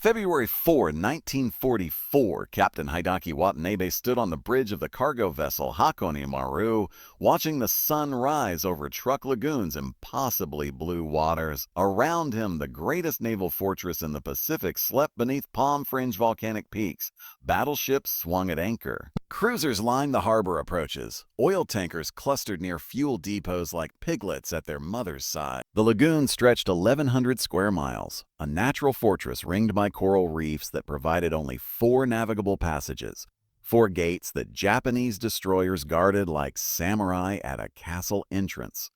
February 4, 1944, Captain Hideki Watanabe stood on the bridge of the cargo vessel Hakone Maru, watching the sun rise over Truk Lagoon's impossibly blue waters. Around him, the greatest naval fortress in the Pacific slept beneath palm-fringed volcanic peaks. Battleships swung at anchor. Cruisers lined the harbor approaches. Oil tankers clustered near fuel depots like piglets at their mother's side. The lagoon stretched 1,100 square miles, a natural fortress ringed by coral reefs that provided only 4 navigable passages, 4 gates that Japanese destroyers guarded like samurai at a castle entrance.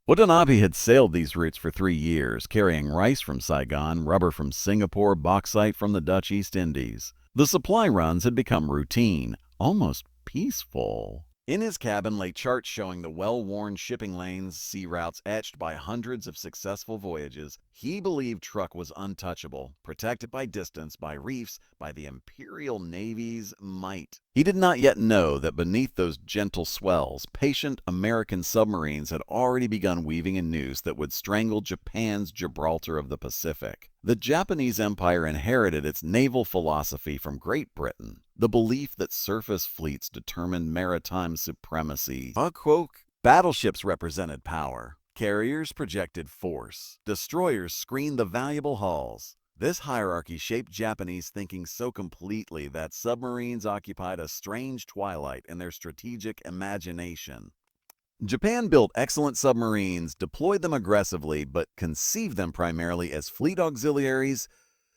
Watanabe had sailed these routes for 3 years, carrying rice from Saigon, rubber from Singapore, bauxite from the Dutch East Indies. The supply runs had become routine, almost peaceful. In his cabin lay charts showing the well-worn shipping lanes, sea routes etched by hundreds of successful voyages. He believed Truk was untouchable, protected by distance, by reefs, by the Imperial Navy's might. He did not yet know that beneath those gentle swells, patient American submarines had already begun weaving a noose that would strangle Japan's Gibraltar of the Pacific. The Japanese Empire inherited its naval philosophy from Great Britain, the belief that surface fleets determined maritime supremacy. Battleships represented power. Carriers projected force. Destroyers screened the valuable hulls. This hierarchy shaped Japanese thinking so completely that submarines occupied a strange twilight in their strategic imagination. Japan built excellent submarines, deployed them aggressively, but conceived them primarily as fleet auxiliaries,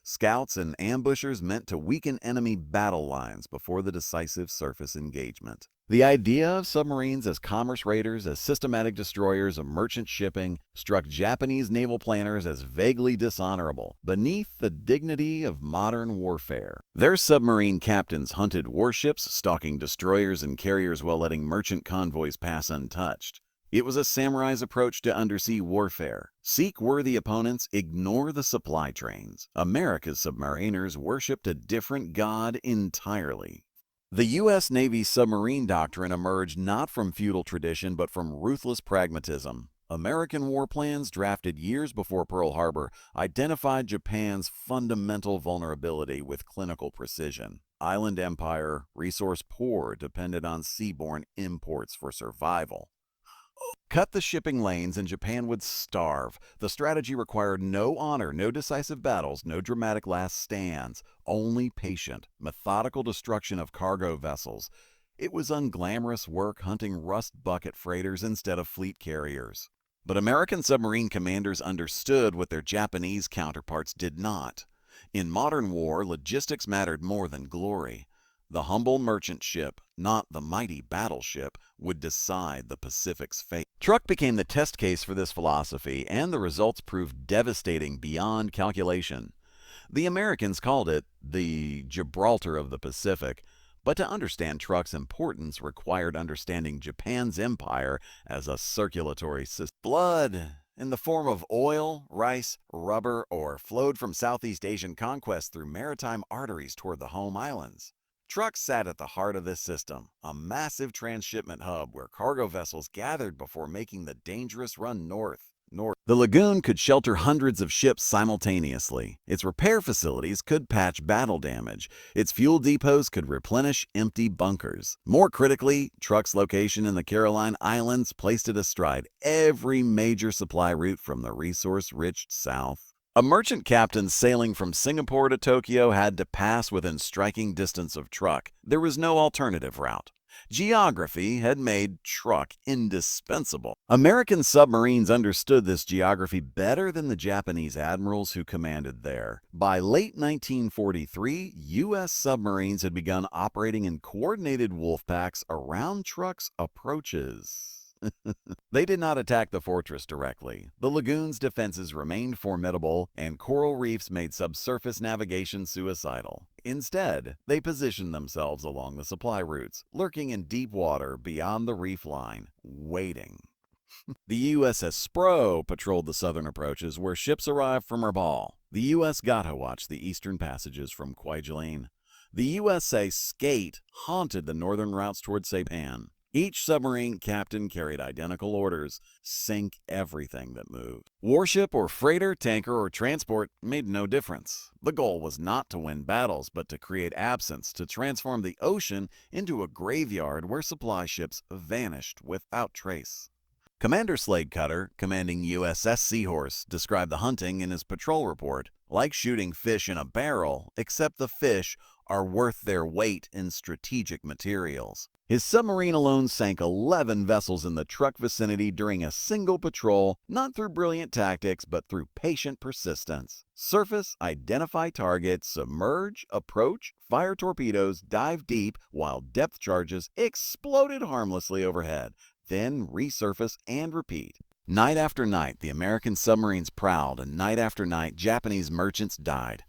scouts, and ambushers meant to weaken enemy battle lines before the decisive surface engagement. The idea of submarines as commerce raiders, as systematic destroyers of merchant shipping, struck Japanese naval planners as vaguely dishonorable, beneath the dignity of modern warfare. Their submarine captains hunted warships, stalking destroyers and carriers while letting merchant convoys pass untouched. It was a samurai's approach to undersea warfare. Seek worthy opponents, ignore the supply trains. America's submariners worshipped a different god entirely. The U.S. Navy's submarine doctrine emerged not from feudal tradition but from ruthless pragmatism. American war plans, drafted years before Pearl Harbor, identified Japan's fundamental vulnerability with clinical precision. Island empire, resource poor, depended on seaborne imports for survival. Cut the shipping lanes and Japan would starve. The strategy required no honor, no decisive battles, no dramatic last stands, only patient, methodical destruction of cargo vessels. It was unglamorous work hunting rust bucket freighters instead of fleet carriers. But American submarine commanders understood what their Japanese counterparts did not. In modern war, logistics mattered more than glory. The humble merchant ship, not the mighty battleship, would decide the Pacific's fate. Truk became the test case for this philosophy, and the results proved devastating beyond calculation. The Americans called it the Gibraltar of the Pacific, but to understand Truk's importance required understanding Japan's empire as a circulatory system. Blood, in the form of oil, rice, rubber, or flowed from Southeast Asian conquest through maritime arteries toward the home islands. Truk sat at the heart of this system, a massive transshipment hub where cargo vessels gathered before making the dangerous run north. The lagoon could shelter hundreds of ships simultaneously. Its repair facilities could patch battle damage. Its fuel depots could replenish empty bunkers. More critically, Truk's location in the Caroline Islands placed it astride every major supply route from the resource-rich south. A merchant captain sailing from Singapore to Tokyo had to pass within striking distance of Truk. There was no alternative route. Geography had made Truk indispensable. American submarines understood this geography better than the Japanese admirals who commanded there. By late 1943, U.S. submarines had begun operating in coordinated wolf packs around Truk's approaches. They did not attack the fortress directly. The lagoon's defenses remained formidable, and coral reefs made subsurface navigation suicidal. Instead, they positioned themselves along the supply routes, lurking in deep water beyond the reef line, waiting. The USS Spro patrolled the southern approaches where ships arrived from Rabaul. The U.S. Gata watched the eastern passages from Kwajalein. The USA Skate haunted the northern routes toward Saipan. Each submarine captain carried identical orders: sink everything that moved. Warship or freighter, tanker or transport made no difference. The goal was not to win battles, but to create absence, to transform the ocean into a graveyard where supply ships vanished without trace. Commander Slade Cutter, commanding USS Seahorse, described the hunting in his patrol report: like shooting fish in a barrel, except the fish are worth their weight in strategic materials. His submarine alone sank 11 vessels in the Truk vicinity during a single patrol, not through brilliant tactics, but through patient persistence. Surface, identify targets, submerge, approach, fire torpedoes, dive deep, while depth charges exploded harmlessly overhead, then resurface and repeat. Night after night, the American submarines prowled, and night after night, Japanese merchants died.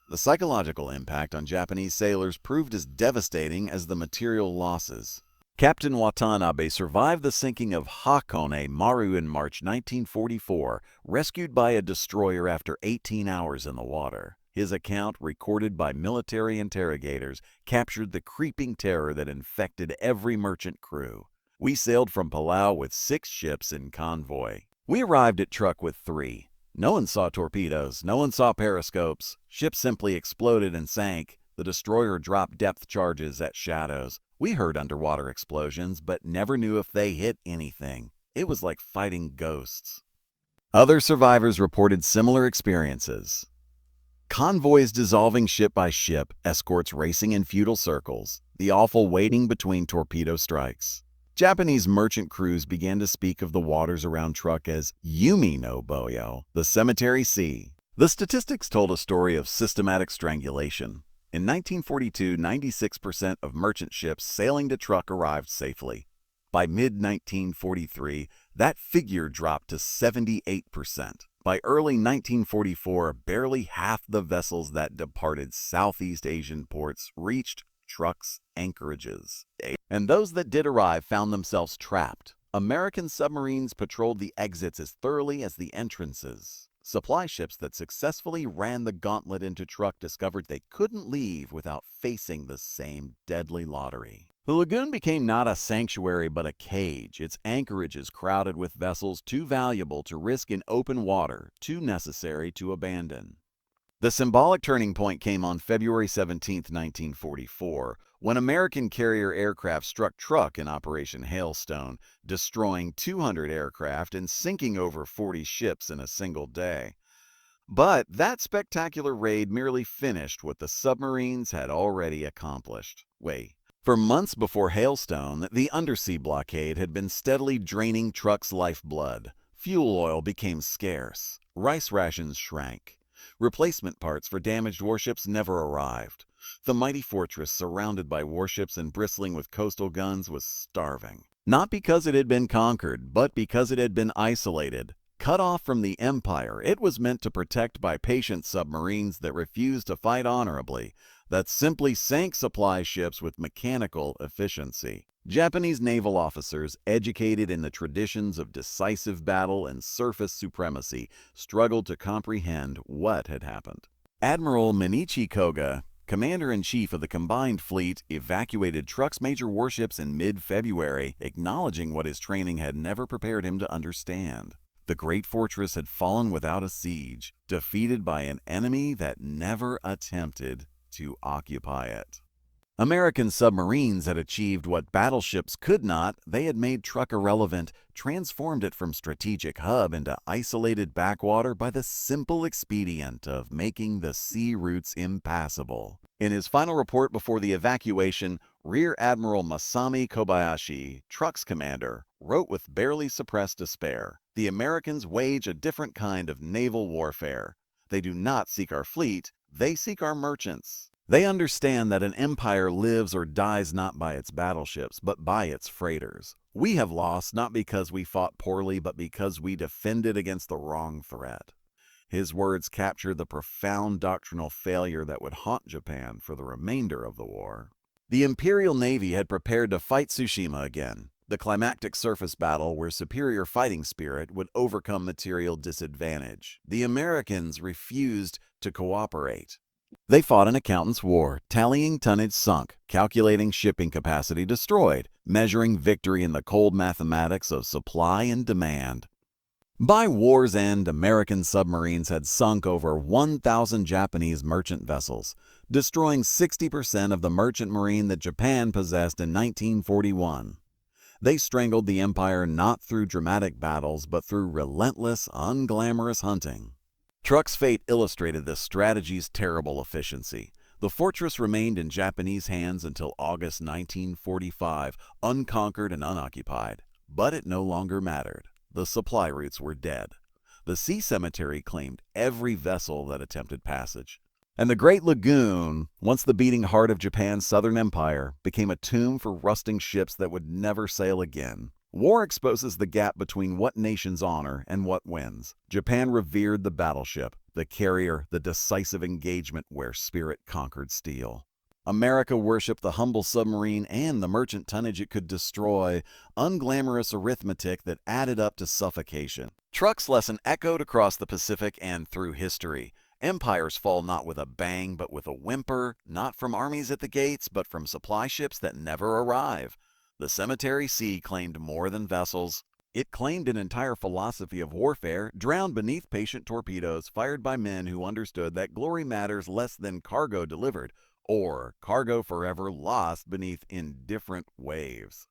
The psychological impact on Japanese sailors proved as devastating as the material losses. Captain Watanabe survived the sinking of Hakone Maru in March 1944, rescued by a destroyer after 18 hours in the water. His account, recorded by military interrogators, captured the creeping terror that infected every merchant crew. We sailed from Palau with 6 ships in convoy. We arrived at Truk with 3. No one saw torpedoes, no one saw periscopes. Ships simply exploded and sank. The destroyer dropped depth charges at shadows. We heard underwater explosions, but never knew if they hit anything. It was like fighting ghosts. Other survivors reported similar experiences. Convoys dissolving ship by ship, escorts racing in futile circles, the awful waiting between torpedo strikes. Japanese merchant crews began to speak of the waters around Truk as Yumi no Boyo, the cemetery sea. The statistics told a story of systematic strangulation. In 1942, 96% of merchant ships sailing to Truk arrived safely. By mid-1943, that figure dropped to 78%. By early 1944, barely half the vessels that departed Southeast Asian ports reached Truk's anchorages, and those that did arrive found themselves trapped. American submarines patrolled the exits as thoroughly as the entrances. Supply ships that successfully ran the gauntlet into Truk discovered they couldn't leave without facing the same deadly lottery. The Lagoon became not a sanctuary but a cage, its anchorages crowded with vessels too valuable to risk in open water, too necessary to abandon. The symbolic turning point came on February 17, 1944, when American carrier aircraft struck Truk in Operation Hailstone, destroying 200 aircraft and sinking over 40 ships in a single day. But that spectacular raid merely finished what the submarines had already accomplished. For months before Hailstone, the undersea blockade had been steadily draining Truk's lifeblood. Fuel oil became scarce. Rice rations shrank. Replacement parts for damaged warships never arrived. The mighty fortress, surrounded by warships and bristling with coastal guns, was starving. Not because it had been conquered, but because it had been isolated. Cut off from the empire it was meant to protect by patient submarines that refused to fight honorably, that simply sank supply ships with mechanical efficiency. Japanese naval officers, educated in the traditions of decisive battle and surface supremacy, struggled to comprehend what had happened. Admiral Minichi Koga, commander-in-chief of the combined fleet, evacuated Truk's major warships in mid-February, acknowledging what his training had never prepared him to understand. The great fortress had fallen without a siege, defeated by an enemy that never attempted to occupy it. American submarines had achieved what battleships could not. They had made Truk irrelevant, transformed it from strategic hub into isolated backwater by the simple expedient of making the sea routes impassable. In his final report before the evacuation, Rear Admiral Masami Kobayashi, Truk's commander, wrote with barely suppressed despair, "The Americans wage a different kind of naval warfare. They do not seek our fleet, they seek our merchants. They understand that an empire lives or dies not by its battleships, but by its freighters. We have lost not because we fought poorly, but because we defended against the wrong threat." His words capture the profound doctrinal failure that would haunt Japan for the remainder of the war. The Imperial Navy had prepared to fight Tsushima again, the climactic surface battle where superior fighting spirit would overcome material disadvantage. The Americans refused to cooperate. They fought an accountant's war, tallying tonnage sunk, calculating shipping capacity destroyed. measuring victory in the cold mathematics of supply and demand. By war's end, American submarines had sunk over 1,000 Japanese merchant vessels, destroying 60% of the merchant marine that Japan possessed in 1941. They strangled the empire not through dramatic battles, but through relentless, unglamorous hunting. Truk's fate illustrated this strategy's terrible efficiency. The fortress remained in Japanese hands until August 1945, unconquered and unoccupied. But it no longer mattered. The supply routes were dead. The sea cemetery claimed every vessel that attempted passage. And the Great Lagoon, once the beating heart of Japan's southern empire, became a tomb for rusting ships that would never sail again. War exposes the gap between what nations honor and what wins. Japan revered the battleship, the carrier, the decisive engagement where spirit conquered steel. America worshipped the humble submarine and the merchant tonnage it could destroy, unglamorous arithmetic that added up to suffocation. Truk's lesson echoed across the Pacific and through history. Empires fall not with a bang, but with a whimper, not from armies at the gates, but from supply ships that never arrive. The cemetery sea claimed more than vessels. It claimed an entire philosophy of warfare, drowned beneath patient torpedoes fired by men who understood that glory matters less than cargo delivered, or cargo forever lost beneath indifferent waves.